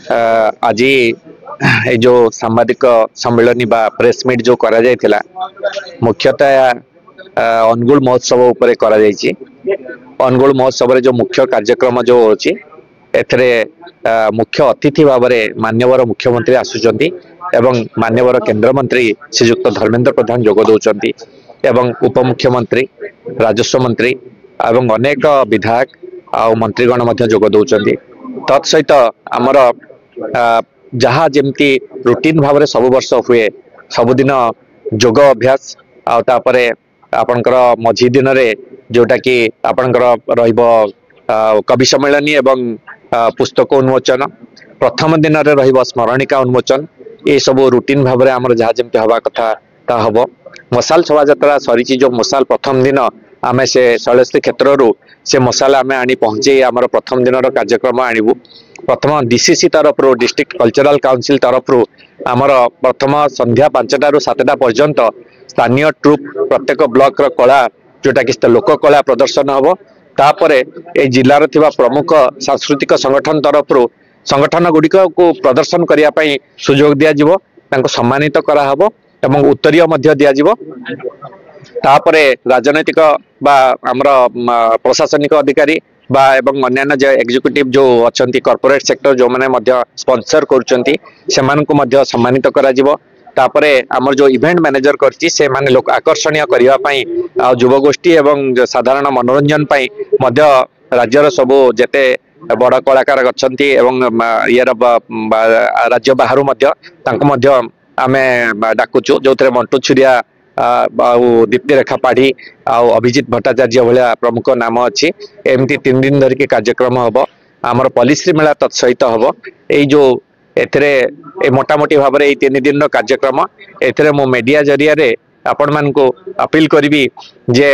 आज ये जो सांबादिक सम्मेलन बा प्रेस मीट जो करा जायथिला मुख्यतः अनुगुल महोत्सव उपरे करा जायछि। अनुगुल महोत्सव जो मुख्य कार्यक्रम जो होछि एथरे मुख्य अतिथि भाव में मान्यवर मुख्यमंत्री आसुचंती एवं मान्यवर केंद्र मंत्री श्रीयुक्त धर्मेंद्र प्रधान जोग दौरान एवं उपमुख्यमंत्री राजस्व मंत्री एवं अनेक विधायक आ मंत्रीगण मध्य जोग दौरान। तत्सहित आमर जहाँ जमती रूटीन भाव में सब वर्ष हुए सबुदिन जोग अभ्यास आतापरे आपणकर मझी दिन रे जोटा कि आपणकर रहिबो कवि सम्मेलनी एवं पुस्तक उन्मोचन प्रथम दिन रे रहिबो स्मरणिका उन्मोचन ये सब रूटीन भाव में आमर जहाँ जमती हवा कथा ता हबो। मसाल शोभा यात्रा सरी जो मसाल प्रथम दिन आमे से शैलश्री क्षेत्र रू से मसाला आमे आनी पहुंचे आमर प्रथम दिन कार्यक्रम आणबू। प्रथम डीसीसी तरफ रू डिस्ट्रिक्ट कल्चरल काउंसिल तरफ रू आमर प्रथम संध्या 5टा रू 7टा पर्यंत स्थानीय ट्रुप प्रत्येक ब्लॉक रो कला जोटा कि लोक कला प्रदर्शन हम। तापरे ए जिलार थिबा प्रमुख सांस्कृतिक संगठन तरफ रू संगठन गुड़िक को प्रदर्शन करिया पई सुजोग दिया जिवो, तांको सम्मानित करा हबो एवं उत्तरीय मध्य दिया जिवो। तापरे राजनैतिक बा आमर प्रशासनिक अधिकारी बा एवं अन्यान्य जो एग्जीक्यूटिव जो अच्छी कॉर्पोरेट सेक्टर जो माने मध्य स्पॉन्सर करुचंती सेमानकु मध्य सम्मानित करा जिवो। तापरे आमर जो इवेंट मैनेजर करछि से माने लोक आकर्षणीय करिया पई आ युवगोष्ठी एवं साधारण मनोरंजन पई मध्य राज्यर सबो जेते बड़ कलाकार अच्छी एवं यार राज्य बाहर मध्य तांको मध्य आमे डाकुचु जो थे मंटू छुरिया दीप्ति रेखा पाढ़ी अभिजित भट्टाचार्य भाया प्रमुख नाम अच्छी। एमती 3 दिन धरिकी कार्यक्रम हम आमर पलिश्री मेला तत्सहित हम यो ए मोटामोटी भाव में 3 दिन कार्यक्रम एथरे मो मीडिया जरिया रे आपण मान को अपील करी जे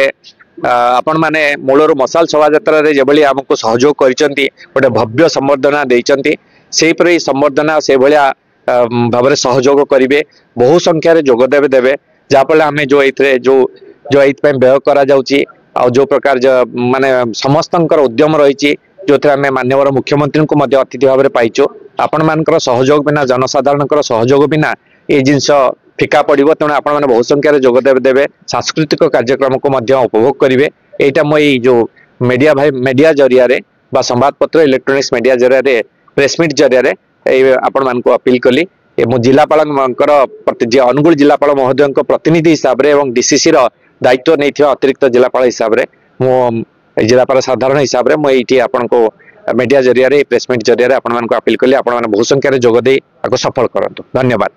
आपण माने मूलर मसाल शोभा यात्रा रे जेभली हमको सहयोग करिसंती गोटे भव्य संबर्धना देइसंती सेही परि संबर्धना से भलिया भाव में सहयोग करेंगे बहु संख्यार जोग देवे जहाँफल आम जो ये व्यय करा जो प्रकार माने समस्त उद्यम रही जो आम मान्यवर मुख्यमंत्री को अतिथि भाव में पाइचु। आपण मान सहयोग बिना जनसाधारण सहयोग बिना ये जिनस फिका पड़ो तेणु आपण मैंने बहु संख्यार जोग देवे सांस्कृतिक कार्यक्रम को उपभोग करेंगे। यहाँ मुझे जो मीडिया भाई मीडिया जरिया बा संवादपत्र इलेक्ट्रोनिक्स मीडिया जरिया प्रेसमिट जरिया आपण मान को अपील कली। मु जिलापाल अनुगुल जिलापाल महोदय प्रतिनिधि हिसाब से डीसीसी दायित्व नहीं अतिरिक्त जिलापाल हिसाब से मु जिलापाल साधारण हिसाब से मुझे आपण को मीडिया जरिया प्रेसमिट जरिया आपण मान को अपील कली। आपण बहुत संख्यार जोगदे सफल करंतु। धन्यवाद।